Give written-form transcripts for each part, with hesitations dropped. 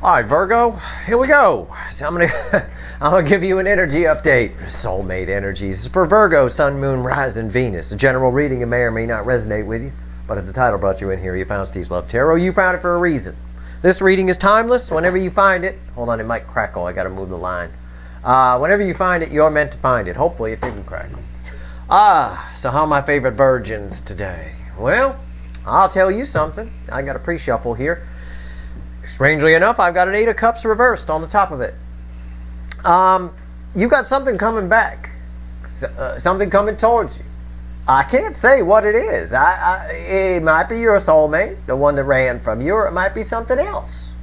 All right, Virgo, here we go. So I'm gonna give you an energy update for soulmate energies for Virgo, Sun, Moon, Rising, Venus. A general reading, it may or may not resonate with you, but if the title brought you in here, you found Steve's Love Tarot, you found it for a reason. This reading is timeless. Whenever you find it, hold on, it might crackle. I got to move the line. Whenever you find it, you're meant to find it. Hopefully, it didn't crackle. So how are my favorite virgins today? Well, I'll tell you something. I got a pre-shuffle here. Strangely enough, I've got an Eight of Cups reversed on the top of it. You got something coming back, something coming towards you. I can't say what it is. It might be your soulmate, the one that ran from you, or it might be something else.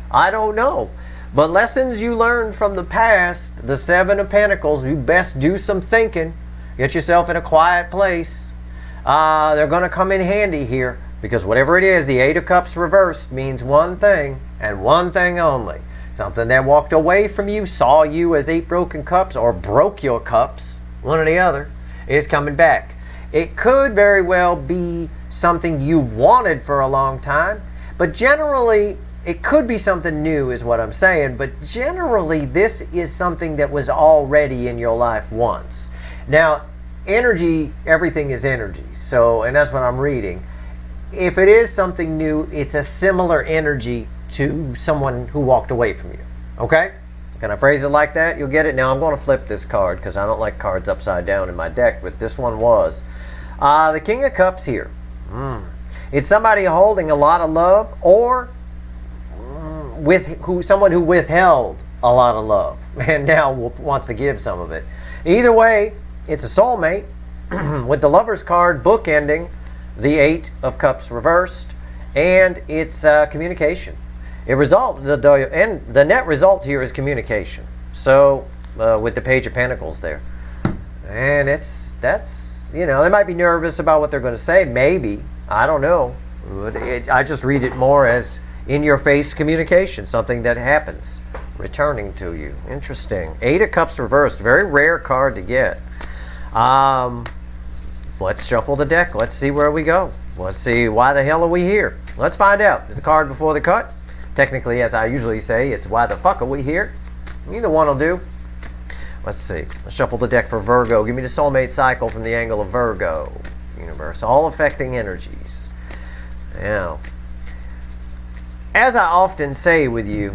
I don't know. But lessons you learned from the past, the Seven of Pentacles, you best do some thinking. Get yourself in a quiet place. They're going to come in handy here. Because whatever it is, the Eight of Cups reversed means one thing and one thing only. Something that walked away from you, saw you as 8 broken cups, or broke your cups, one or the other, is coming back. It could very well be something you've wanted for a long time, but generally, it could be something new is what I'm saying, but generally, this is something that was already in your life once. Now, energy, everything is energy, so, and that's what I'm reading. If it is something new, it's a similar energy to someone who walked away from you. Okay? Can I phrase it like that? You'll get it. Now I'm going to flip this card because I don't like cards upside down in my deck, but this one was. The King of Cups here. It's somebody holding a lot of love, or someone who withheld a lot of love and now wants to give some of it. Either way, it's a soulmate with the Lover's card bookending the Eight of Cups reversed, and it's communication. The net result here is communication. So with the Page of Pentacles there, and that's they might be nervous about what they're going to say. Maybe, I don't know. I just read it more as in-your-face communication, something that happens, returning to you. Interesting. Eight of Cups reversed, very rare card to get. Let's shuffle the deck. Let's see where we go. Let's see, why the hell are we here? Let's find out. The card before the cut. Technically, as I usually say, it's why the fuck are we here? Either one will do. Let's see. Let's shuffle the deck for Virgo. Give me the soulmate cycle from the angle of Virgo. Universe. All affecting energies. Now, as I often say with you,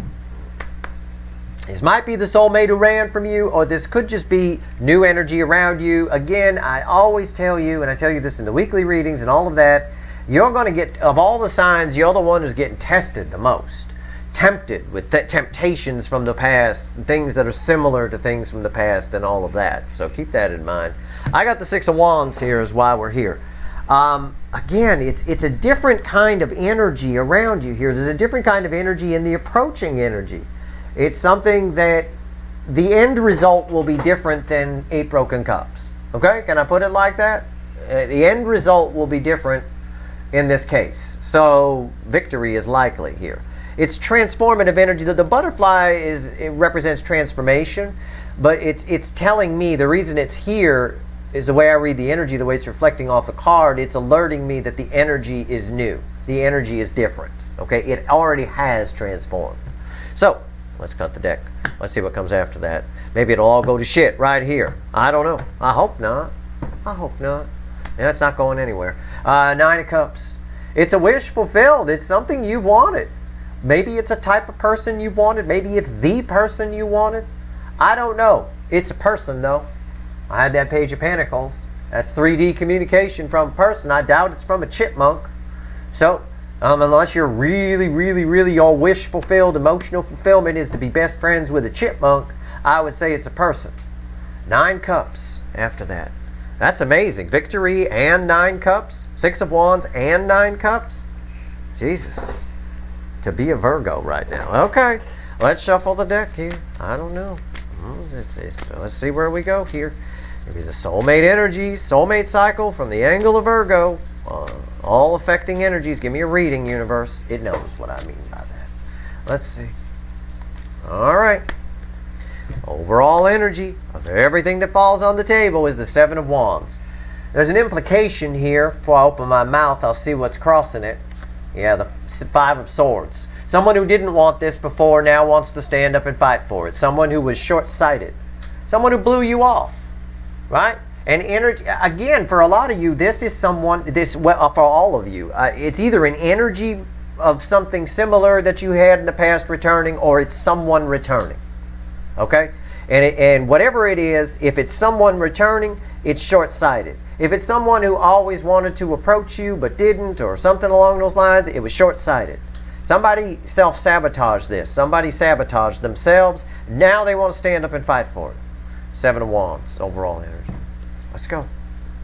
this might be the soulmate who ran from you, or this could just be new energy around you. Again, I always tell you, and I tell you this in the weekly readings and all of that, you're going to get, of all the signs, you're the one who's getting tested the most. Tempted with temptations from the past, things that are similar to things from the past and all of that. So keep that in mind. I got the Six of Wands here is why we're here. Again, it's a different kind of energy around you here. There's a different kind of energy in the approaching energy. It's something that the end result will be different than 8 broken cups. Okay? Can I put it like that? The end result will be different in this case. So victory is likely here. It's transformative energy. The butterfly it represents transformation, but it's telling me the reason it's here is the way I read the energy, the way it's reflecting off the card. It's alerting me that the energy is new. The energy is different. Okay? It already has transformed. So let's cut the deck. Let's see what comes after that. Maybe it'll all go to shit right here. I don't know. I hope not. I hope not. And it's not going anywhere. Nine of Cups. It's a wish fulfilled. It's something you've wanted. Maybe it's a type of person you've wanted. Maybe it's the person you wanted. I don't know. It's a person, though. I had that Page of Pentacles. That's 3D communication from a person. I doubt it's from a chipmunk. So, unless you're really your wish fulfilled, emotional fulfillment is to be best friends with a chipmunk, I would say it's a person. 9 Cups after that. That's amazing. Victory and 9 Cups. 6 of Wands and 9 Cups. Jesus. To be a Virgo right now. Okay. Let's shuffle the deck here. I don't know. So let's see where we go here. Maybe the soulmate energy, soulmate cycle from the angle of Virgo. All affecting energies. Give me a reading, universe. It knows what I mean by that. Let's see. All right. Overall energy of everything that falls on the table is the Seven of Wands. There's an implication here. Before I open my mouth, I'll see what's crossing it. Yeah, the Five of Swords. Someone who didn't want this before now wants to stand up and fight for it. Someone who was short-sighted. Someone who blew you off, right? And energy, again, for a lot of you, this is someone, for all of you, it's either an energy of something similar that you had in the past returning, or it's someone returning, okay? And whatever it is, if it's someone returning, it's short-sighted. If it's someone who always wanted to approach you but didn't, or something along those lines, it was short-sighted. Somebody self-sabotaged this. Somebody sabotaged themselves. Now they want to stand up and fight for it. 7 of Wands, overall energy. Let's go.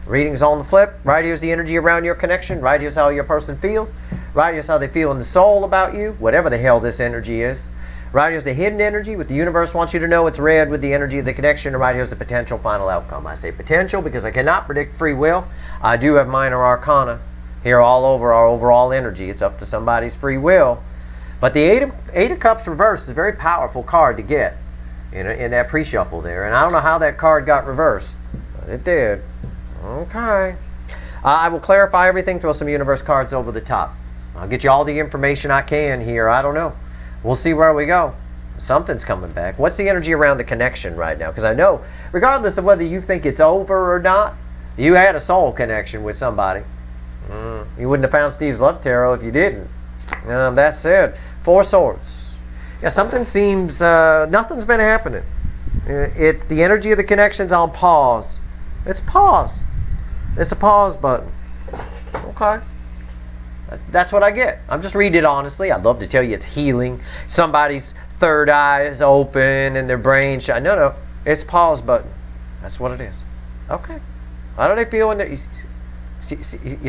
Reading's on the flip. Right here's the energy around your connection. Right here's how your person feels. Right here's how they feel in the soul about you, whatever the hell this energy is. Right here's the hidden energy. What the universe wants you to know, it's red with the energy of the connection. And right here's the potential final outcome. I say potential because I cannot predict free will. I do have minor arcana here all over our overall energy. It's up to somebody's free will. But the Eight of Cups reversed is a very powerful card to get in that pre-shuffle there. And I don't know how that card got reversed, but it did. Okay. I will clarify everything, throw some universe cards over the top. I'll get you all the information I can here. I don't know. We'll see where we go. Something's coming back. What's the energy around the connection right now? Because I know, regardless of whether you think it's over or not, you had a soul connection with somebody. You wouldn't have found Steve's Love Tarot if you didn't. That said, 4 Swords. Yeah, something seems, nothing's been happening. It's the energy of the connection's on pause. It's pause. It's a pause button. Okay. That's what I get. I'm just reading it honestly. I'd love to tell you it's healing. Somebody's third eye is open and their brain shine. No. It's pause button. That's what it is. Okay. How do they feel in there? You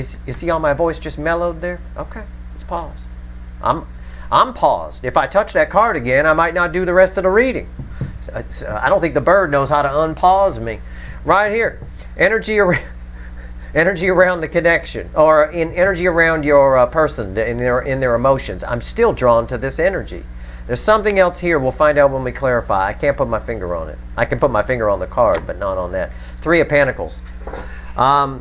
see how my voice just mellowed there? Okay. It's pause. I'm paused. If I touch that card again, I might not do the rest of the reading. I don't think the bird knows how to unpause me. Right here. Energy around the connection, or in energy around your person, in their emotions. I'm still drawn to this energy. There's something else here. We'll find out when we clarify. I can't put my finger on it. I can put my finger on the card, but not on that. 3 of Pentacles.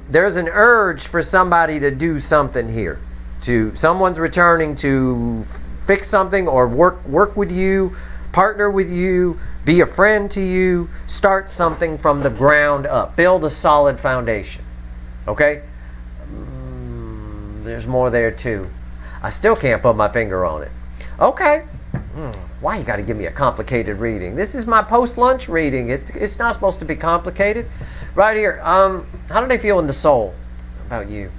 There's an urge for somebody to do something here. Someone's returning to fix something, or work with you, partner with you, be a friend to you, start something from the ground up. Build a solid foundation. Okay? There's more there too. I still can't put my finger on it. Okay. Why you got to give me a complicated reading? This is my post-lunch reading. It's not supposed to be complicated. Right here. How do they feel in the soul about you?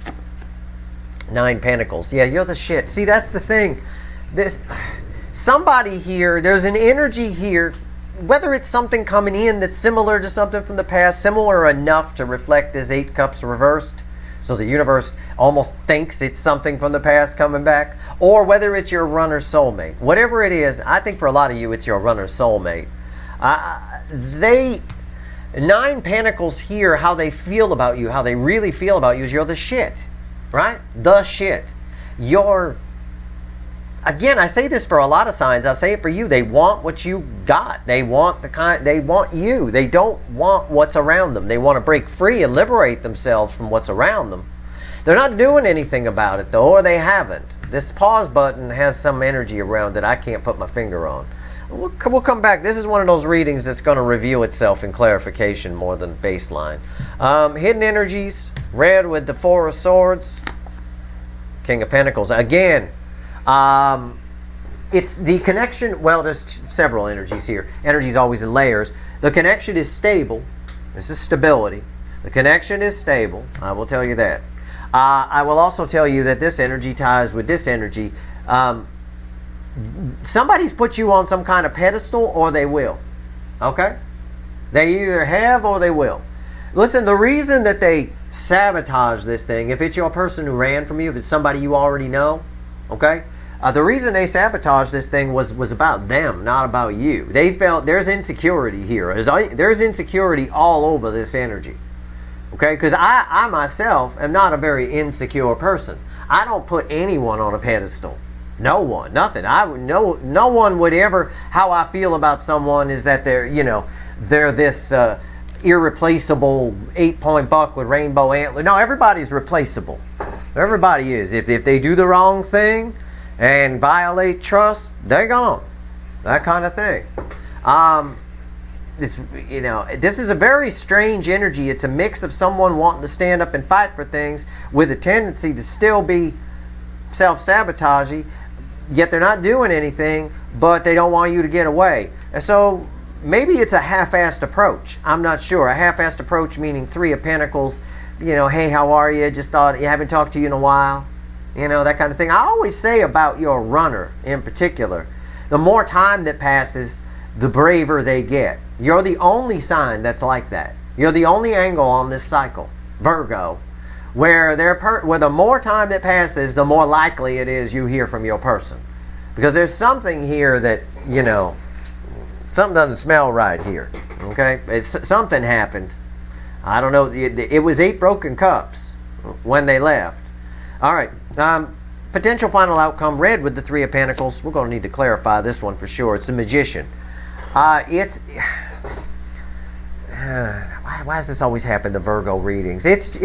9 Pentacles. Yeah, you're the shit. See, that's the thing. Somebody here, there's an energy here, whether it's something coming in that's similar to something from the past, similar enough to reflect as 8 cups reversed, so the universe almost thinks it's something from the past coming back, or whether it's your runner soulmate. Whatever it is, I think for a lot of you it's your runner soulmate. 9 Pentacles here, how they feel about you, how they really feel about you is you're the shit, right? The shit. Again, I say this for a lot of signs. I say it for you. They want what you got. They want you. They don't want what's around them. They want to break free and liberate themselves from what's around them. They're not doing anything about it though, or they haven't. This pause button has some energy around it I can't put my finger on. We'll come back. This is one of those readings that's going to reveal itself in clarification more than baseline. Hidden energies, red with the 4 of Swords, King of Pentacles. Again, it's the connection. Well, there's several energies here. Energy's always in layers. The connection is stable. This is stability. The connection is stable. I will tell you that. I will also tell you that this energy ties with this energy. Somebody's put you on some kind of pedestal, or they will. Okay? They either have or they will. Listen, the reason that they sabotage this thing, if it's your person who ran from you, if it's somebody you already know, okay? The reason they sabotaged this thing was about them, not about you. They felt there's insecurity here. There's insecurity all over this energy. Okay? Because I myself am not a very insecure person. I don't put anyone on a pedestal. No one. Nothing. No one would ever, how I feel about someone is that they're this irreplaceable 8-point buck with rainbow antler. No, everybody's replaceable. Everybody is. If they do the wrong thing, and violate trust, they're gone. That kind of thing. This is a very strange energy. It's a mix of someone wanting to stand up and fight for things with a tendency to still be self-sabotaging, yet they're not doing anything, but they don't want you to get away. And so maybe it's a half-assed approach. I'm not sure. A half-assed approach meaning Three of Pentacles, hey, how are you? Just thought you haven't talked to you in a while. That kind of thing. I always say about your runner in particular, the more time that passes, the braver they get. You're the only sign that's like that. You're the only angle on this cycle, Virgo, where the more time that passes, the more likely it is you hear from your person. Because there's something here that, something doesn't smell right here. Okay? Something happened. I don't know. It was 8 broken cups when they left. All right. Potential final outcome, red with the Three of Pentacles. We're going to need to clarify this one for sure. It's the Magician. Why does this always happen to Virgo readings? It's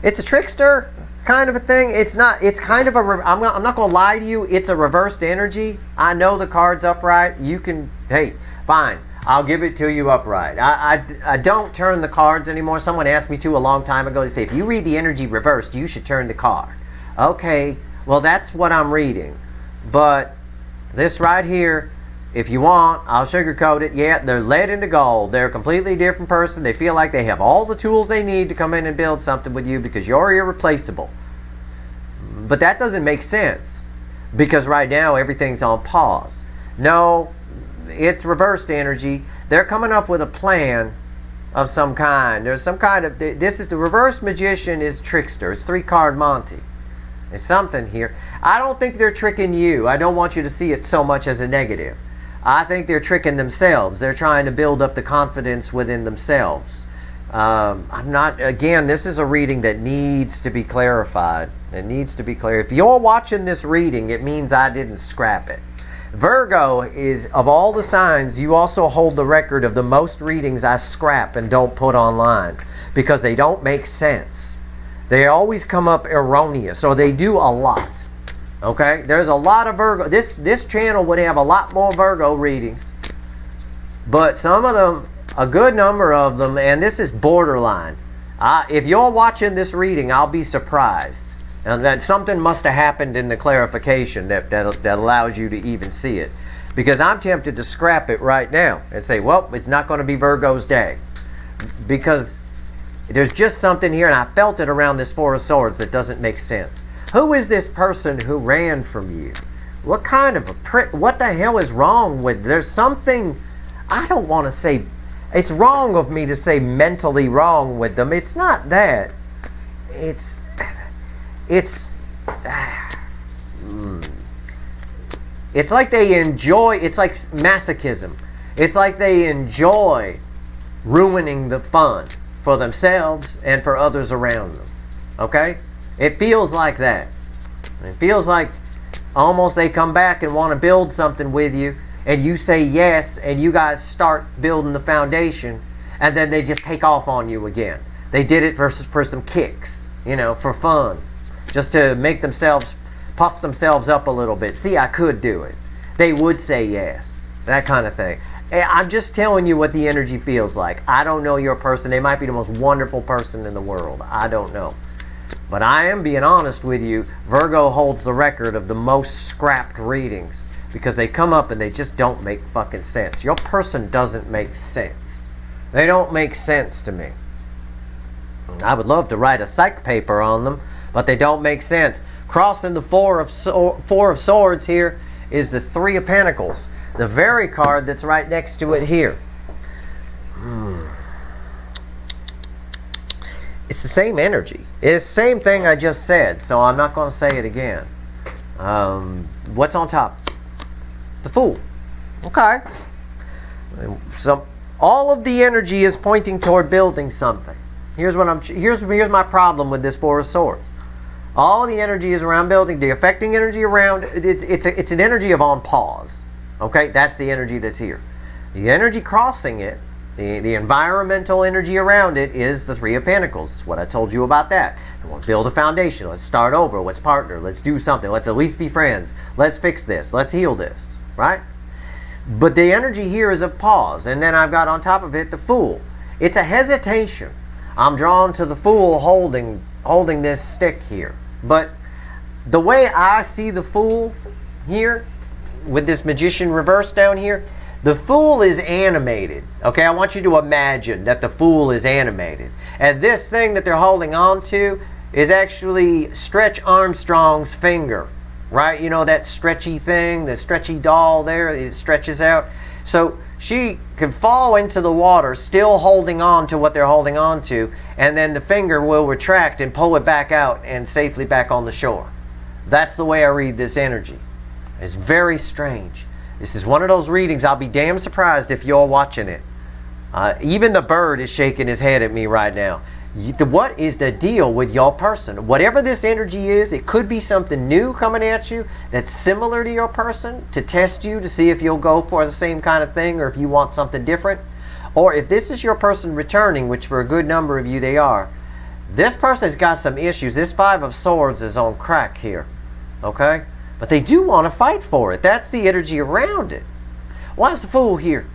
a trickster kind of a thing. It's not. It's kind of a. I'm not going to lie to you. It's a reversed energy. I know the card's upright. You can. Hey, fine. I'll give it to you upright. I don't turn the cards anymore. Someone asked me to a long time ago to say, if you read the energy reversed, you should turn the card. Okay, well, that's what I'm reading. But this right here, if you want, I'll sugarcoat it. Yeah, they're led into gold. They're a completely different person. They feel like they have all the tools they need to come in and build something with you because you're irreplaceable. But that doesn't make sense because right now everything's on pause. No, it's reversed energy. They're coming up with a plan of some kind. There's some kind of, this is the reverse Magician is trickster. It's 3-card Monty. There's something here. I don't think they're tricking you. I don't want you to see it so much as a negative. I think they're tricking themselves. They're trying to build up the confidence within themselves. Again, this is a reading that needs to be clarified. It needs to be clear. If you're watching this reading, it means I didn't scrap it. Virgo is, of all the signs, you also hold the record of the most readings I scrap and don't put online because they don't make sense. They always come up erroneous, or they do a lot. Okay? There's a lot of Virgo. This channel would have a lot more Virgo readings. But some of them, a good number of them, and this is borderline. If you're watching this reading, I'll be surprised. And that something must have happened in the clarification that allows you to even see it. Because I'm tempted to scrap it right now and say, well, it's not going to be Virgo's day. Because there's just something here, and I felt it around this Four of Swords that doesn't make sense. Who is this person who ran from you? What kind of a prick? What the hell is wrong with? There's something, I don't want to say, it's wrong of me to say mentally wrong with them. It's not that. It's like they enjoy, it's like masochism. It's like they enjoy ruining the fun for themselves and for others around them. Okay? It feels like that. It feels like almost they come back and want to build something with you, and you say yes, and you guys start building the foundation, and then they just take off on you again. They did it for some kicks, for fun. Just to make themselves, puff themselves up a little bit. See, I could do it. They would say yes. That kind of thing. I'm just telling you what the energy feels like. I don't know your person. They might be the most wonderful person in the world. I don't know. But I am being honest with you. Virgo holds the record of the most scrapped readings because they come up and they just don't make fucking sense. Your person doesn't make sense. They don't make sense to me. I would love to write a psych paper on them, but they don't make sense. Crossing the Four of Swords here is the Three of Pentacles, the very card that's right next to it here. It's the same energy. It's the same thing I just said, so I'm not going to say it again. What's on top? The Fool. Okay. All of the energy is pointing toward building something. Here's my problem with this Four of Swords. All the energy is around building. The affecting energy around it's an energy of on pause. Okay, that's the energy that's here. The energy crossing it, the environmental energy around it, is the Three of Pentacles. That's what I told you about that. I want to build a foundation. Let's start over. Let's partner. Let's do something. Let's at least be friends. Let's fix this. Let's heal this. Right? But the energy here is a pause. And then I've got on top of it the Fool. It's a hesitation. I'm drawn to the Fool holding this stick here. But the way I see the Fool here, with this Magician reverse down here, the Fool is animated. Okay, I want you to imagine that the Fool is animated. And this thing that they're holding on to is actually Stretch Armstrong's finger. Right? You know that stretchy thing, the stretchy doll there, it stretches out. So she could fall into the water still holding on to what they're holding on to, and then the finger will retract and pull it back out and safely back on the shore. That's the way I read this energy. It's very strange. This is one of those readings I'll be damn surprised if you're watching it. Even the bird is shaking his head at me right now. What is the deal with your person? Whatever this energy is, it could be something new coming at you that's similar to your person to test you to see if you'll go for the same kind of thing or if you want something different. Or if this is your person returning, which for a good number of you they are, this person's got some issues. This Five of Swords is on crack here. Okay? But they do want to fight for it. That's the energy around it. Why is the Fool here?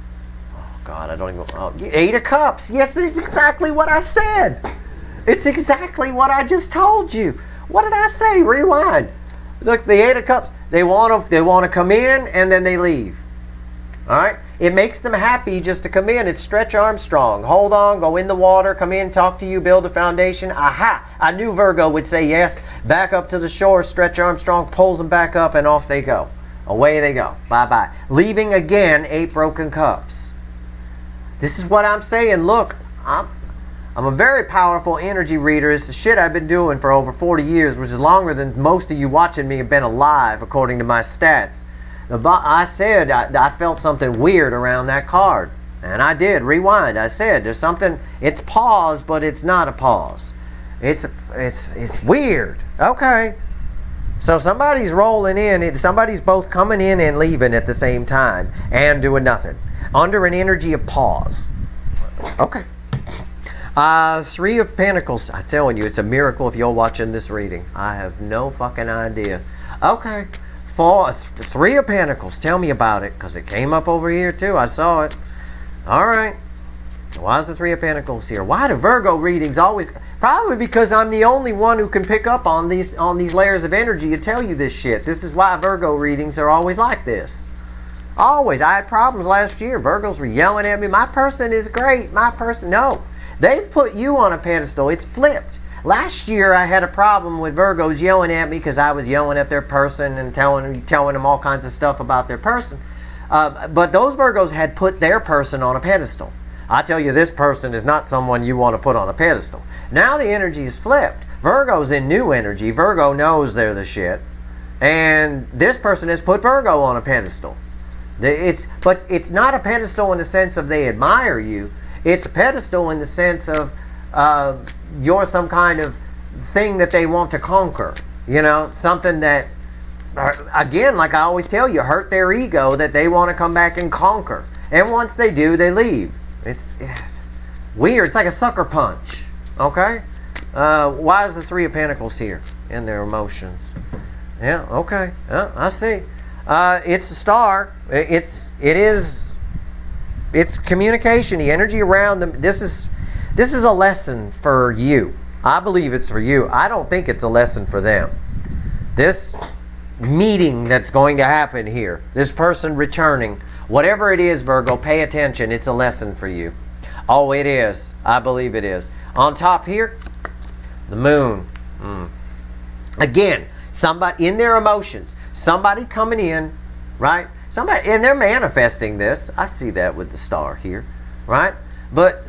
God, I don't even... Oh, Eight of Cups. Yes, it's exactly what I said. It's exactly what I just told you. What did I say? Rewind. Look, the Eight of Cups. They want to come in and then they leave. All right? It makes them happy just to come in. It's Stretch Armstrong. Hold on, go in the water, come in, talk to you, build a foundation. Aha! I knew Virgo would say yes. Back up to the shore. Stretch Armstrong pulls them back up and off they go. Away they go. Bye-bye. Leaving again 8 broken cups. This is what I'm saying. Look, I'm a very powerful energy reader. It's the shit I've been doing for over 40 years, which is longer than most of you watching me have been alive, according to my stats. I said I felt something weird around that card. And I did. Rewind. I said there's something. It's pause, but it's not a pause. It's weird. Okay. So somebody's rolling in. Somebody's both coming in and leaving at the same time and doing nothing. Under an energy of pause. Okay. Three of Pentacles. I'm telling you, it's a miracle if you're watching this reading. I have no fucking idea. Okay. Three of Pentacles. Tell me about it, because it came up over here too. I saw it. All right. Why is the Three of Pentacles here? Why do Virgo readings always... Probably because I'm the only one who can pick up on these layers of energy and tell you this shit. This is why Virgo readings are always like this. Always. I had problems last year. Virgos were yelling at me. My person is great. My person... No. They've put you on a pedestal. It's flipped. Last year I had a problem with Virgos yelling at me because I was yelling at their person and telling them all kinds of stuff about their person. But those Virgos had put their person on a pedestal. I tell you, this person is not someone you want to put on a pedestal. Now the energy is flipped. Virgo's in new energy. Virgo knows they're the shit. And this person has put Virgo on a pedestal. But it's not a pedestal in the sense of they admire you. It's a pedestal in the sense of you're some kind of thing that they want to conquer. You know, something that, again, like I always tell you, hurt their ego that they want to come back and conquer. And once they do, they leave. It's weird. It's like a sucker punch. Okay? Why is the Three of Pentacles here in their emotions? Yeah, okay. I see. It's a star. It's communication. The energy around them. This is a lesson for you. I believe it's for you. I don't think it's a lesson for them. This meeting that's going to happen here, this person returning, whatever it is, Virgo, pay attention. It's a lesson for you. Oh, it is. I believe it is. On top here, the moon. Again, somebody in their emotions. Somebody coming in, right? Somebody, and they're manifesting this. I see that with the star here, right? But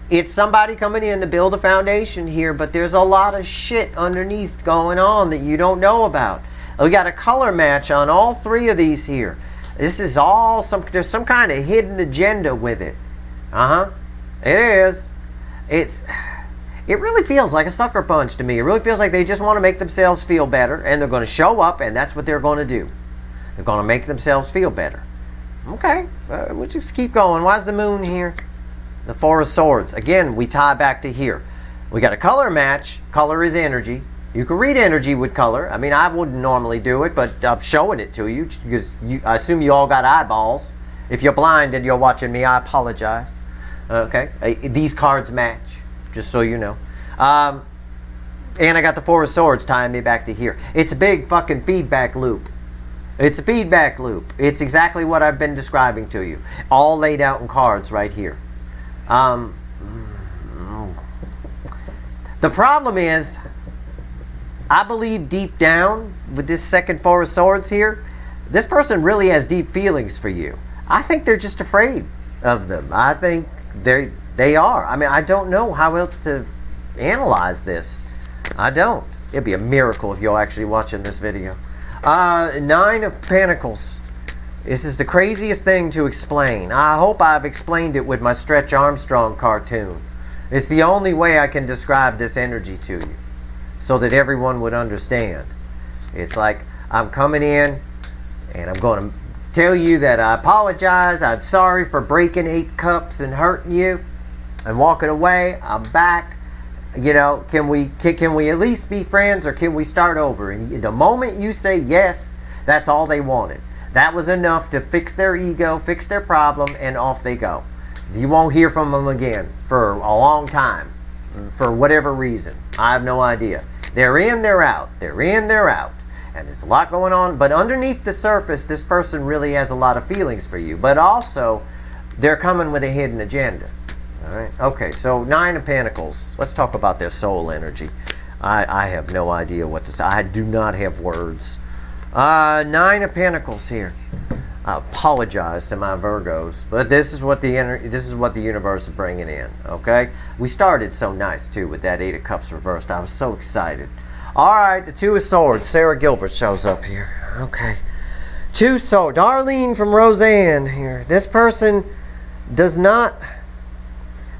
it's somebody coming in to build a foundation here, but there's a lot of shit underneath going on that you don't know about. We got a color match on all three of these here. This is all there's some kind of hidden agenda with it. It is. It really feels like a sucker punch to me. It really feels like they just want to make themselves feel better, and they're going to show up, and that's what they're going to do. They're going to make themselves feel better. Okay, we'll just keep going. Why's the moon here? The Four of Swords. Again, we tie back to here. We got a color match. Color is energy. You can read energy with color. I mean, I wouldn't normally do it, but I'm showing it to you because I assume you all got eyeballs. If you're blind and you're watching me, I apologize. Okay? These cards match, just so you know. And I got the Four of Swords tying me back to here. It's a big fucking feedback loop. It's a feedback loop. It's exactly what I've been describing to you. All laid out in cards right here. The problem is, I believe deep down, with this second Four of Swords here, this person really has deep feelings for you. I think they're just afraid of them. I think they are. I mean, I don't know how else to analyze this. I don't. It'd be a miracle if you're actually watching this video. Nine of Pentacles. This is the craziest thing to explain. I hope I've explained it with my Stretch Armstrong cartoon. It's the only way I can describe this energy to you, so that everyone would understand. It's like I'm coming in and I'm going to tell you that I apologize. I'm sorry for breaking 8 cups and hurting you and walking away. I'm back. You know, can we at least be friends, or can we start over? And the moment you say yes, that's all they wanted. That was enough to fix their ego, fix their problem, and off they go. You won't hear from them again for a long time, for whatever reason. I have no idea. They're in, they're out. They're in, they're out. And there's a lot going on. But underneath the surface, this person really has a lot of feelings for you. But also, they're coming with a hidden agenda. All right. Okay, so Nine of Pentacles. Let's talk about their soul energy. I have no idea what to say. I do not have words. Nine of Pentacles here. I apologize to my Virgos, but this is what the universe is bringing in. Okay, we started so nice too with that 8 of Cups reversed. I was so excited. All right, the Two of Swords. Sarah Gilbert shows up here. Okay, Two of Swords. Darlene from Roseanne here. This person does not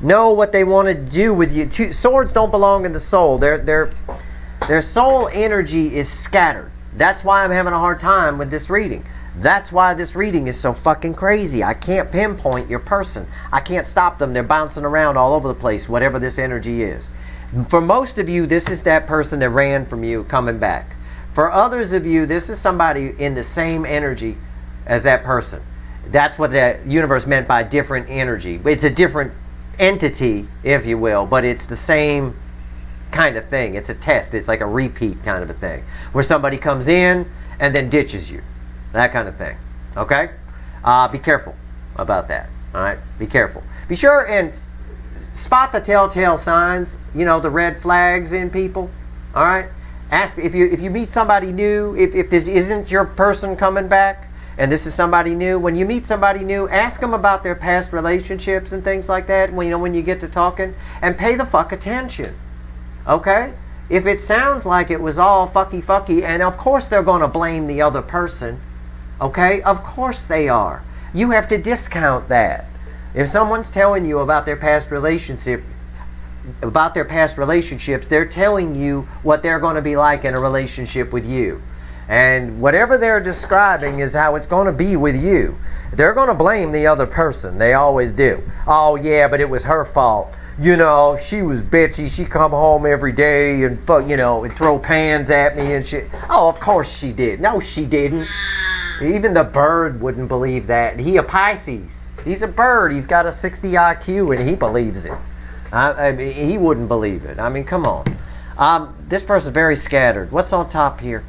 know what they want to do with you. Swords don't belong in the soul. Their soul energy is scattered. That's why I'm having a hard time with this reading. That's why this reading is so fucking crazy. I can't pinpoint your person. I can't stop them. They're bouncing around all over the place, whatever this energy is. For most of you, this is that person that ran from you coming back. For others of you, this is somebody in the same energy as that person. That's what the universe meant by different energy. It's a different entity, if you will, but it's the same kind of thing. It's a test. It's like a repeat kind of a thing, where somebody comes in and then ditches you. That kind of thing. Okay? Be careful about that. Alright? Be careful. Be sure and spot the telltale signs, you know, the red flags in people. Alright? Ask if you meet somebody new, if this isn't your person coming back, and this is somebody new, when you meet somebody new, ask them about their past relationships and things like that, when you get to talking, and pay the fuck attention. Okay? If it sounds like it was all fucky, and of course they're going to blame the other person. Okay? Of course they are. You have to discount that. If someone's telling you about their past relationships, they're telling you what they're going to be like in a relationship with you. And whatever they're describing is how it's going to be with you. They're going to blame the other person. They always do. Oh yeah, but it was her fault. You know, she was bitchy. She come home every day and and throw pans at me and shit. Oh, of course she did. No, she didn't. Even the bird wouldn't believe that. He a Pisces. He's a bird. He's got a 60 IQ and he believes it. I mean, he wouldn't believe it. I mean, come on. This person's very scattered. What's on top here?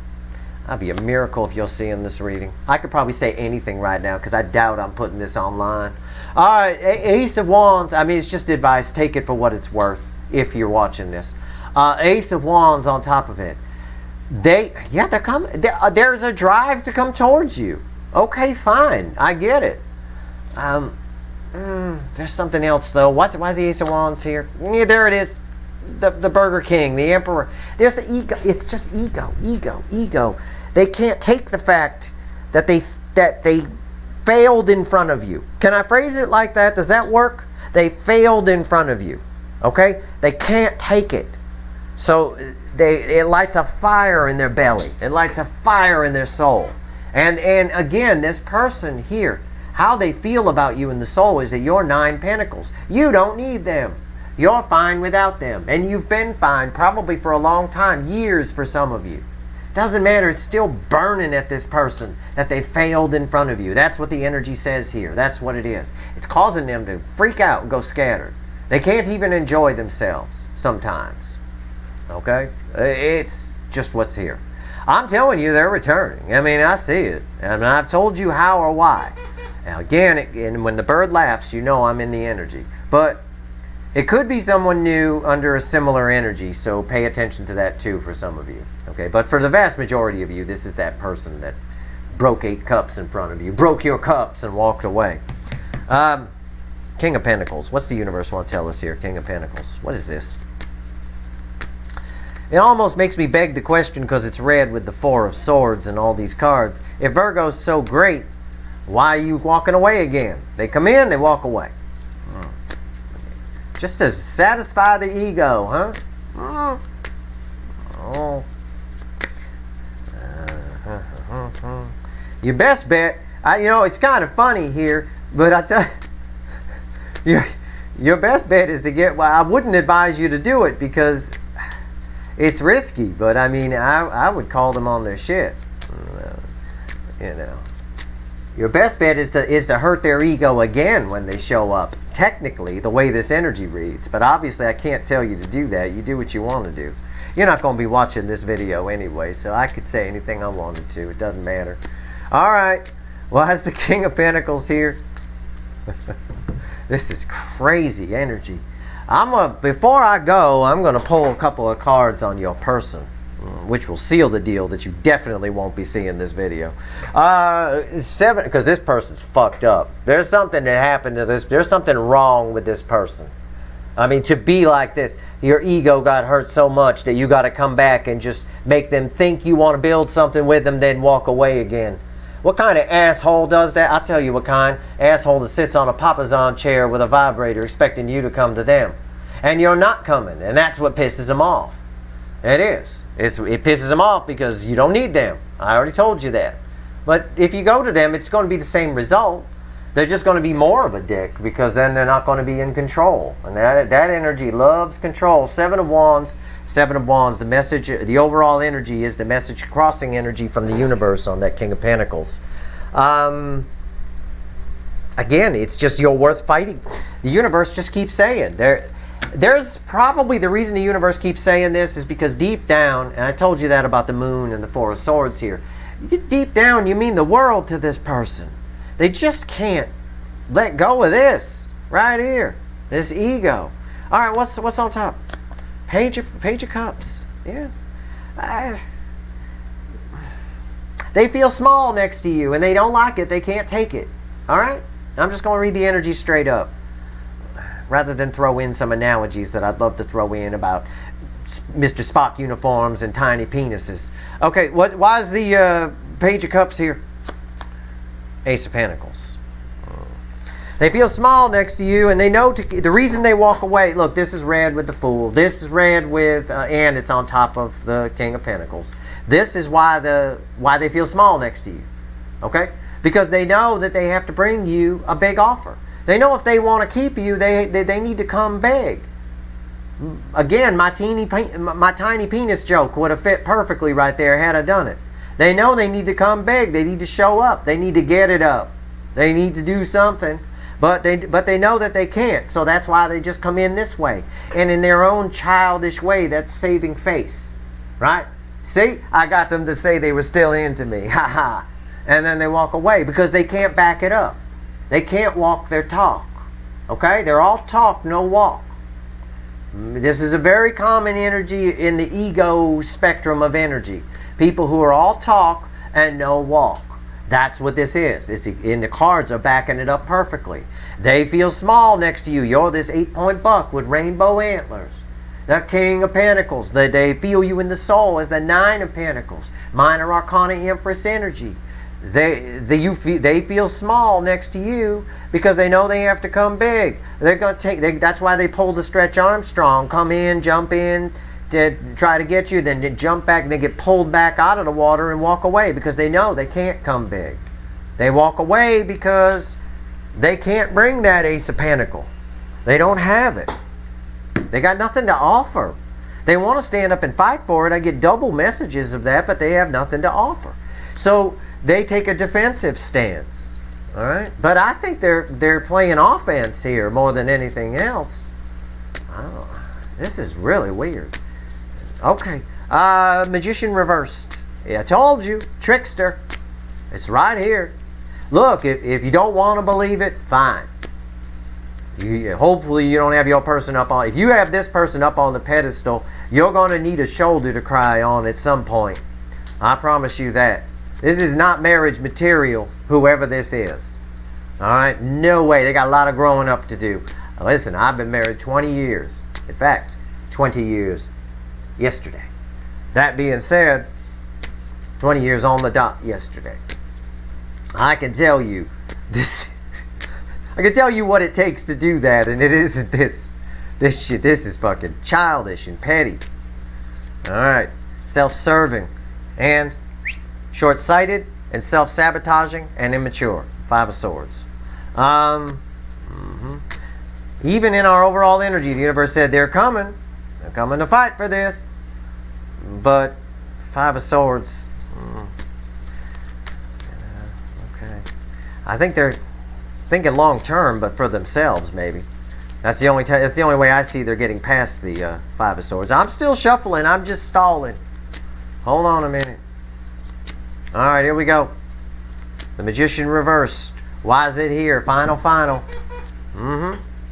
That'd be a miracle if you'll see in this reading. I could probably say anything right now because I doubt I'm putting this online. All right, Ace of Wands. I mean, it's just advice. Take it for what it's worth if you're watching this. Ace of Wands on top of it. They're coming. There's a drive to come towards you. Okay, fine. I get it. There's something else though. Why is the Ace of Wands here? Yeah, there it is. The Burger King, the Emperor. There's the ego. It's just ego. They can't take the fact that they failed in front of you. Can I phrase it like that? Does that work? They failed in front of you. Okay? They can't take it. So it lights a fire in their belly. It lights a fire in their soul. And again, this person here, how they feel about you in the soul is that you're 9 Pentacles. You don't need them. You're fine without them. And you've been fine probably for a long time, years for some of you. Doesn't matter, it's still burning at this person that they failed in front of you. That's what the energy says here. That's what it is. It's causing them to freak out and go scattered. They can't even enjoy themselves sometimes. Okay? It's just what's here. I'm telling you, they're returning. I mean, I see it. And I've told you how or why. Now, again, and when the bird laughs, you know I'm in the energy. But it could be someone new under a similar energy, so pay attention to that too for some of you. Okay, but for the vast majority of you, this is that person that broke 8 cups in front of you, broke your cups and walked away. King of Pentacles. What's the universe want to tell us here? King of Pentacles. What is this? It almost makes me beg the question because it's red with the 4 of Swords and all these cards. If Virgo's so great, why are you walking away again? They come in, they walk away. Just to satisfy the ego, huh? Oh. Your best bet, you know, it's kind of funny here, but I tell you, your best bet is to get, well, I wouldn't advise you to do it because it's risky, but I mean, I would call them on their shit. You know. Your best bet is to hurt their ego again when they show up. Technically, the way this energy reads. But obviously, I can't tell you to do that. You do what you want to do. You're not going to be watching this video anyway, so I could say anything I wanted to. It doesn't matter. All right. Well, that's the King of Pentacles here. This is crazy energy. Before I go, I'm going to pull a couple of cards on your person, which will seal the deal that you definitely won't be seeing this video. 7, because this person's fucked up. There's something that happened to this. There's something wrong with this person. I mean, to be like this, your ego got hurt so much that you got to come back and just make them think you want to build something with them, then walk away again. What kind of asshole does that? I'll tell you what kind. Asshole that sits on a papasan chair with a vibrator expecting you to come to them. And you're not coming, and that's what pisses them off. It is. It pisses them off because you don't need them. I already told you that. But if you go to them, it's going to be the same result. They're just going to be more of a dick because then they're not going to be in control. And that energy loves control. 7 of Wands. 7 of Wands. The message, the overall energy is the message crossing energy from the universe on that King of Pentacles. Again, it's just you're worth fighting. The universe just keeps saying there's probably the reason the universe keeps saying this is because deep down, and I told you that about the moon and the 4 of Swords here, deep down you mean the world to this person. They just can't let go of this right here, this ego. All right, what's on top? Page of Cups. Yeah. They feel small next to you and they don't like it. They can't take it. All right? I'm just going to read the energy straight up, rather than throw in some analogies that I'd love to throw in about Mr. Spock uniforms and tiny penises. Okay, why is the Page of Cups here? Ace of Pentacles. They feel small next to you, and they know the reason they walk away. Look, this is red with the Fool. This is red with, and it's on top of the King of Pentacles. This is why they feel small next to you. Okay, because they know that they have to bring you a big offer. They know if they want to keep you, they need to come big. Again, my tiny penis joke would have fit perfectly right there had I done it. They know they need to come big. They need to show up. They need to get it up. They need to do something. But they know that they can't. So that's why they just come in this way. And in their own childish way, that's saving face. Right? See? I got them to say they were still into me. Ha ha. And then they walk away because they can't back it up. They can't walk their talk. Okay? They're all talk, no walk. This is a very common energy in the ego spectrum of energy. People who are all talk and no walk. That's what this is. And the cards are backing it up perfectly. They feel small next to you. You're this 8-point buck with rainbow antlers. The King of Pentacles. They feel you in the soul as the 9 of Pentacles. Minor Arcana Empress energy. They feel small next to you because they know they have to come big. They're going to take. That's why they pull the Stretch Armstrong. Come in, jump in, to try to get you, then they jump back and they get pulled back out of the water and walk away because they know they can't come big. They walk away because they can't bring that Ace of Pentacles. They don't have it. They got nothing to offer. They want to stand up and fight for it. I get double messages of that, but they have nothing to offer. So they take a defensive stance. All right? But I think they're playing offense here more than anything else. This is really weird. Okay. Magician reversed. Yeah, I told you. Trickster. It's right here. Look, if you don't want to believe it, fine. Hopefully you don't have your person up on... If you have this person up on the pedestal, you're going to need a shoulder to cry on at some point. I promise you that. This is not marriage material, whoever this is. Alright? No way. They got a lot of growing up to do. Listen, I've been married 20 years. In fact, 20 years yesterday. That being said, 20 years on the dot yesterday. I can tell you this. I can tell you what it takes to do that, and it isn't this shit. This is fucking childish and petty. Alright. Self-serving and short-sighted and self-sabotaging and immature. 5 of Swords. Even in our overall energy, the universe said they're coming. They're coming to fight for this. But 5 of Swords. Okay. I think they're thinking long term, but for themselves maybe. That's the only way I see they're getting past the 5 of Swords. I'm still shuffling. I'm just stalling. Hold on a minute. All right, here we go. The Magician reversed. Why is it here? Final.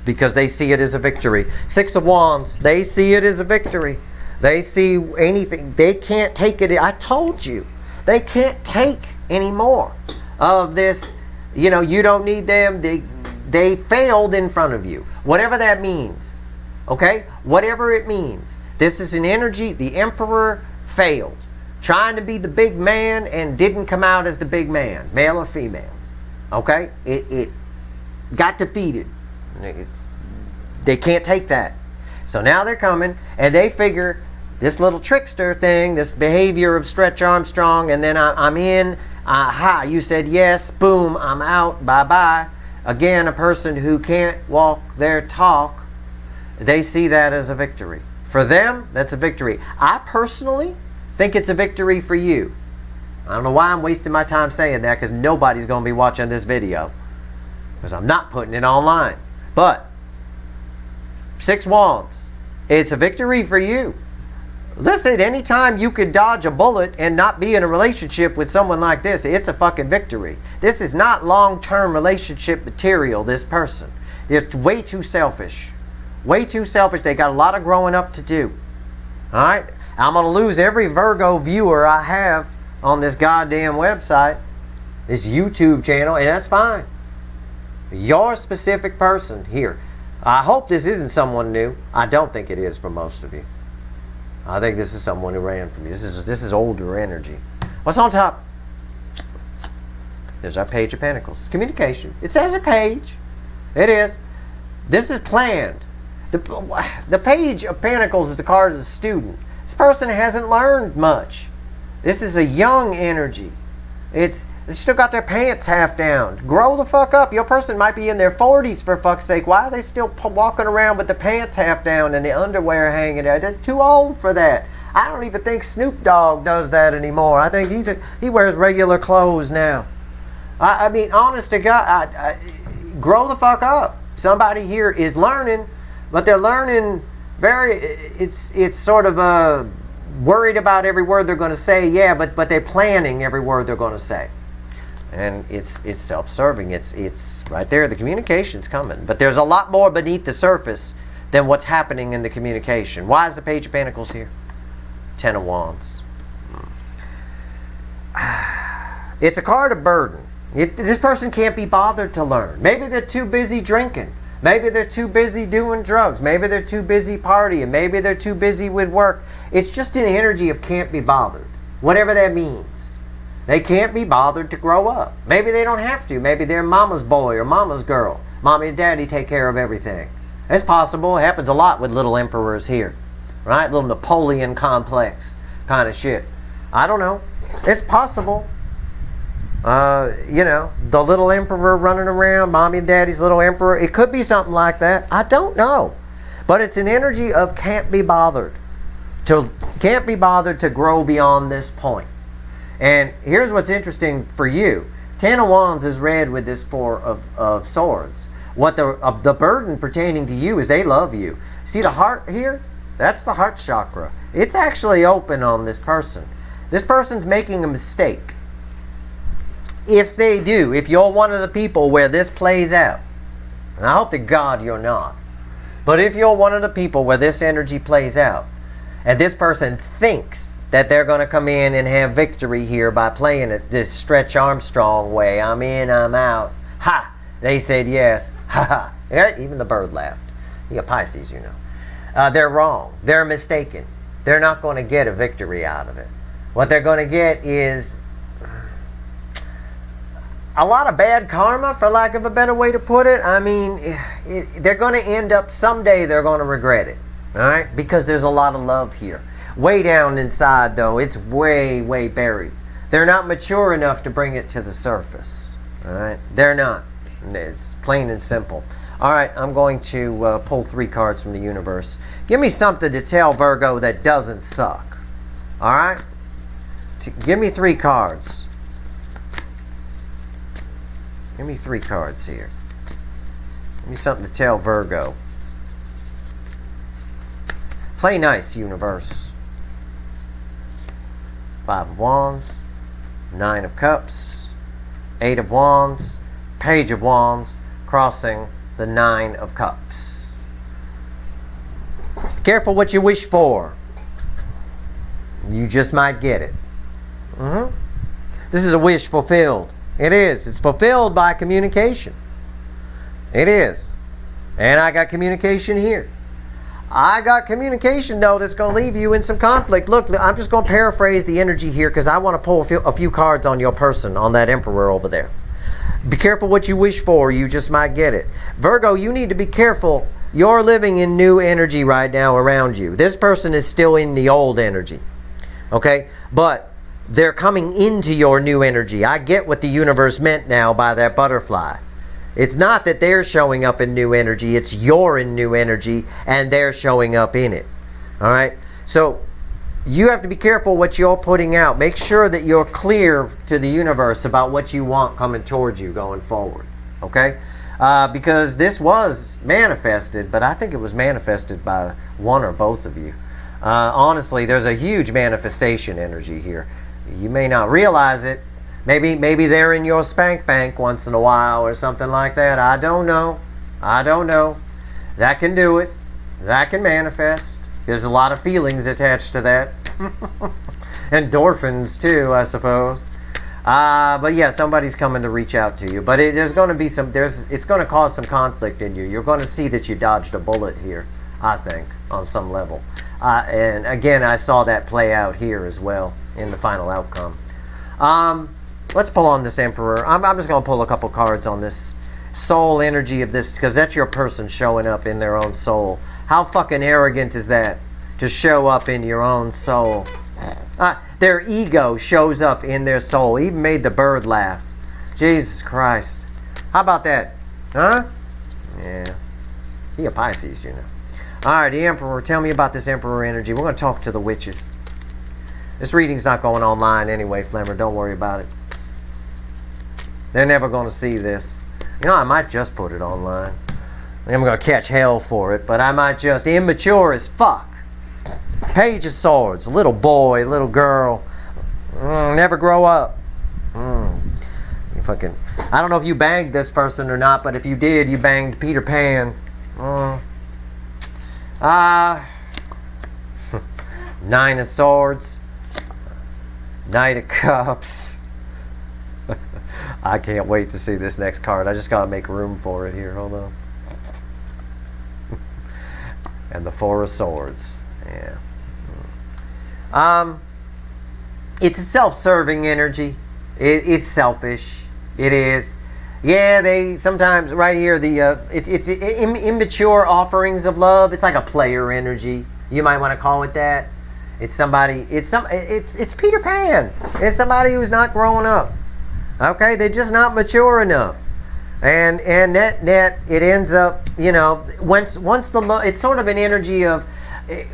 Because they see it as a victory. 6 of Wands. They see it as a victory. They see anything. They can't take it. I told you. They can't take any more of this. You know, you don't need them. They failed in front of you. Whatever that means. Okay? Whatever it means. This is an energy. The Emperor failed. Trying to be the big man and didn't come out as the big man. Male or female. Okay? It got defeated. They can't take that. So now they're coming and they figure this little trickster thing, this behavior of Stretch Armstrong, and then I'm in. Aha, you said yes. Boom, I'm out. Bye-bye. Again, a person who can't walk their talk, they see that as a victory. For them, that's a victory. I personally think it's a victory for you. I don't know why I'm wasting my time saying that, because nobody's going to be watching this video. Because I'm not putting it online. But 6 Wands. It's a victory for you. Listen, anytime you could dodge a bullet and not be in a relationship with someone like this, it's a fucking victory. This is not long-term relationship material, this person. They're way too selfish. Way too selfish. They got a lot of growing up to do. Alright? I'm going to lose every Virgo viewer I have on this goddamn website, this YouTube channel, and that's fine. Your specific person here. I hope this isn't someone new. I don't think it is for most of you. I think this is someone who ran from you. This is older energy. What's on top? There's our Page of Pentacles. Communication. It says a page. It is. This is planned. The Page of Pentacles is the card of the student. This person hasn't learned much. This is a young energy. They still got their pants half down. Grow the fuck up. Your person might be in their 40s, for fuck's sake. Why are they still walking around with the pants half down and the underwear hanging out? That's too old for that. I don't even think Snoop Dogg does that anymore. I think he wears regular clothes now. I mean, honest to God, grow the fuck up. Somebody here is learning, but they're learning it's sort of worried about every word they're going to say, yeah, but they're planning every word they're going to say. And it's self-serving. It's right there. The communication's coming. But there's a lot more beneath the surface than what's happening in the communication. Why is the Page of Pentacles here? 10 of Wands. It's a card of burden. This person can't be bothered to learn. Maybe they're too busy drinking. Maybe they're too busy doing drugs. Maybe they're too busy partying. Maybe they're too busy with work. It's just an energy of can't be bothered. Whatever that means. They can't be bothered to grow up. Maybe they don't have to. Maybe they're mama's boy or mama's girl. Mommy and daddy take care of everything. It's possible. It happens a lot with little emperors here. Right? Little Napoleon complex kind of shit. I don't know. It's possible. You know, the little emperor running around, mommy and daddy's little emperor. It could be something like that. I don't know. But it's an energy of can't be bothered. Can't be bothered to grow beyond this point. And here's what's interesting for you. 10 of Wands is read with this 4 of Swords. What the burden pertaining to you is they love you. See the heart here? That's the heart chakra. It's actually open on this person. This person's making a mistake. If they do, if you're one of the people where this plays out, and I hope to God you're not, but if you're one of the people where this energy plays out, and this person thinks that they're going to come in and have victory here by playing it this Stretch Armstrong way, I'm in, I'm out, ha, they said yes, ha ha, yeah, even the bird laughed. You're Pisces, you know. They're wrong. They're mistaken. They're not going to get a victory out of it. What they're going to get is a lot of bad karma, for lack of a better way to put it. I mean, they're going to end up, someday they're going to regret it. All right? Because there's a lot of love here. Way down inside, though, it's way, way buried. They're not mature enough to bring it to the surface. All right? They're not. It's plain and simple. All right, I'm going to pull 3 cards from the universe. Give me something to tell Virgo that doesn't suck. All right? Give me 3 cards. Give me 3 cards here. Give me something to tell Virgo. Play nice, universe. 5 of Wands. 9 of Cups. 8 of Wands. Page of Wands. Crossing the 9 of Cups. Be careful what you wish for. You just might get it. This is a wish fulfilled. It is. It's fulfilled by communication. It is. And I got communication here. I got communication, though, that's going to leave you in some conflict. Look, I'm just going to paraphrase the energy here because I want to pull a few cards on your person, on that Emperor over there. Be careful what you wish for. You just might get it. Virgo, you need to be careful. You're living in new energy right now around you. This person is still in the old energy. Okay? But they're coming into your new energy. I get what the universe meant now by that butterfly. It's not that they're showing up in new energy. It's you're in new energy and they're showing up in it. All right? So you have to be careful what you're putting out. Make sure that you're clear to the universe about what you want coming towards you going forward. Okay? Because this was manifested, but I think it was manifested by one or both of you. Honestly, there's a huge manifestation energy here. You may not realize it. Maybe they're in your spank bank once in a while or something like that. I don't know. I don't know. That can do it. That can manifest. There's a lot of feelings attached to that. Endorphins too, I suppose. But yeah, somebody's coming to reach out to you. But there's going to be it's going to cause some conflict in you. You're going to see that you dodged a bullet here, I think, on some level. And again, I saw that play out here as well in the final outcome. Let's pull on this Emperor. I'm just going to pull a couple cards on this soul energy of this, because that's your person showing up in their own soul. How fucking arrogant is that, to show up in your own soul? Their ego shows up in their soul. Even made the bird laugh. Jesus Christ. How about that? Huh? Yeah. He a Pisces, you know. Alright, the Emperor. Tell me about this Emperor energy. We're going to talk to the witches. This reading's not going online anyway, Flemmer. Don't worry about it. They're never going to see this. You know, I might just put it online. I'm going to catch hell for it, but I might just. Immature as fuck. Page of Swords. Little boy, little girl. Never grow up. You fucking. I don't know if you banged this person or not, but if you did, you banged Peter Pan. Nine of Swords. Knight of Cups. I can't wait to see this next card. I just gotta make room for it here. Hold on. And the Four of Swords. Yeah. It's a self-serving energy. It's selfish. It is. Yeah, they sometimes right here it's immature offerings of love. It's like a player energy. You might want to call it that. It's somebody. It's Peter Pan. It's somebody who's not growing up. Okay, they're just not mature enough. And net, it ends up, you know, once the love, it's sort of an energy of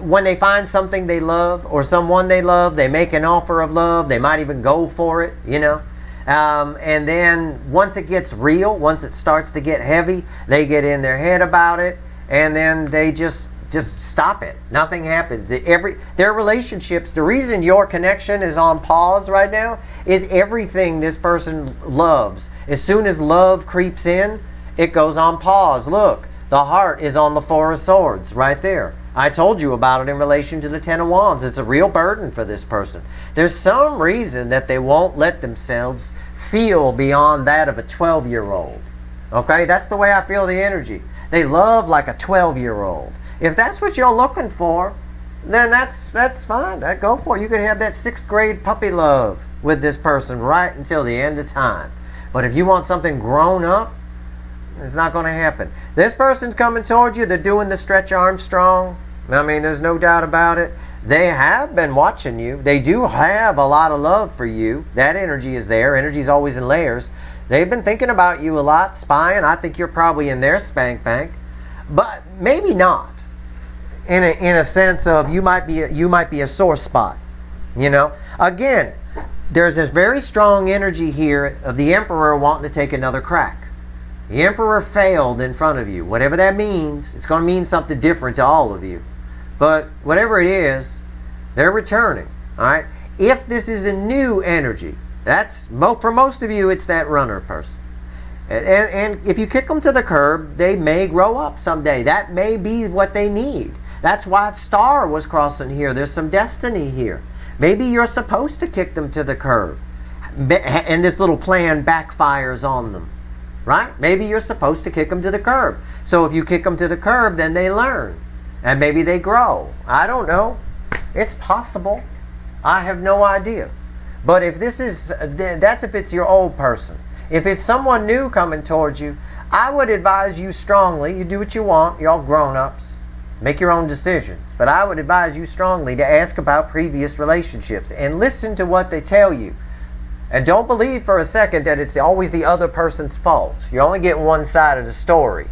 when they find something they love or someone they love, they make an offer of love. They might even go for it, you know. And then once it gets real, once it starts to get heavy, they get in their head about it, and then they just stop it. Nothing happens. Their relationships, the reason your connection is on pause right now is everything this person loves. As soon as love creeps in, it goes on pause. Look, the heart is on the Four of Swords right there. I told you about it in relation to the Ten of Wands. It's a real burden for this person. There's some reason that they won't let themselves feel beyond that of a 12-year-old. Okay, that's the way I feel the energy. They love like a 12-year-old. If that's what you're looking for, then that's fine. Go for it. You could have that 6th grade puppy love with this person right until the end of time. But if you want something grown up, it's not going to happen. This person's coming towards you. They're doing the Stretch Armstrong. I mean, there's no doubt about it. They have been watching you. They do have a lot of love for you. That energy is there. Energy's always in layers. They've been thinking about you a lot, spying. I think you're probably in their spank bank. But maybe not. In a sense of you might be a sore spot. You know? Again, there's this very strong energy here of the Emperor wanting to take another crack. The Emperor failed in front of you. Whatever that means, it's going to mean something different to all of you. But whatever it is, they're returning. All right? If this is a new energy, for most of you, it's that runner person. And if you kick them to the curb, they may grow up someday. That may be what they need. That's why Star was crossing here. There's some destiny here. Maybe you're supposed to kick them to the curb. And this little plan backfires on them. Right? Maybe you're supposed to kick them to the curb. So if you kick them to the curb, then they learn. And maybe they grow. I don't know. It's possible. I have no idea. But if that's if it's your old person. If it's someone new coming towards you, I would advise you strongly, you do what you want, you're all grown-ups, make your own decisions. But I would advise you strongly to ask about previous relationships and listen to what they tell you. And don't believe for a second that it's always the other person's fault. You only get one side of the story.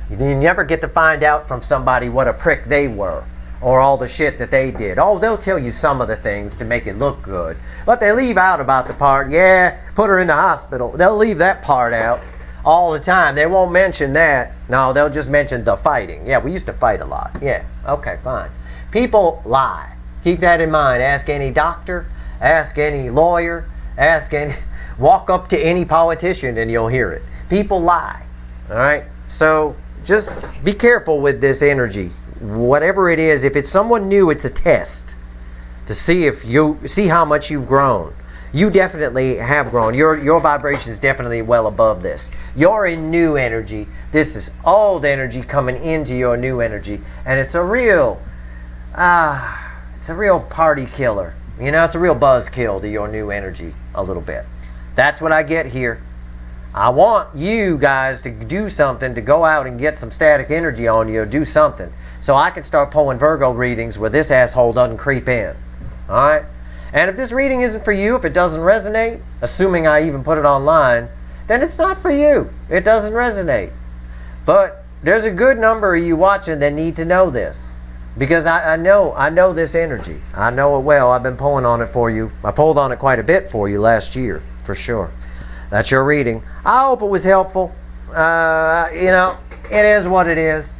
You never get to find out from somebody what a prick they were or all the shit that they did. Oh, they'll tell you some of the things to make it look good. But they leave out about the part, yeah, put her in the hospital. They'll leave that part out all the time. They won't mention that. No, they'll just mention the fighting. Yeah, we used to fight a lot. Yeah, okay, fine. People lie. Keep that in mind. Ask any doctor, ask any lawyer, walk up to any politician and you'll hear it. People lie. All right? So just be careful with this energy. Whatever it is, if it's someone new, it's a test to see how much you've grown. You definitely have grown. Your vibration is definitely well above this. You're in new energy. This is old energy coming into your new energy, and it's a real party killer. You know, it's a real buzzkill to your new energy a little bit. That's what I get here. I want you guys to do something, to go out and get some static energy on you, or do something, so I can start pulling Virgo readings where this asshole doesn't creep in. All right? And if this reading isn't for you, if it doesn't resonate, assuming I even put it online, then it's not for you. It doesn't resonate. But there's a good number of you watching that need to know this. Because I know this energy. I know it well. I've been pulling on it for you. I pulled on it quite a bit for you last year, for sure. That's your reading. I hope it was helpful. You know, it is what it is.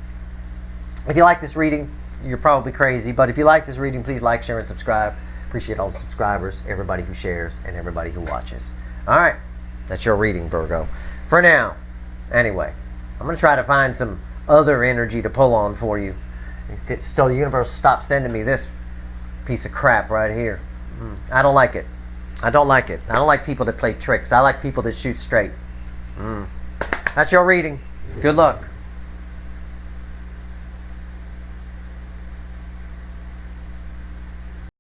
If you like this reading, you're probably crazy. But if you like this reading, please like, share, and subscribe. Appreciate all the subscribers, everybody who shares, and everybody who watches. All right. That's your reading, Virgo. For now. Anyway, I'm going to try to find some other energy to pull on for you. So the universe stop sending me this piece of crap right here. I don't like it. I don't like it. I don't like people that play tricks. I like people that shoot straight. That's your reading. Good luck.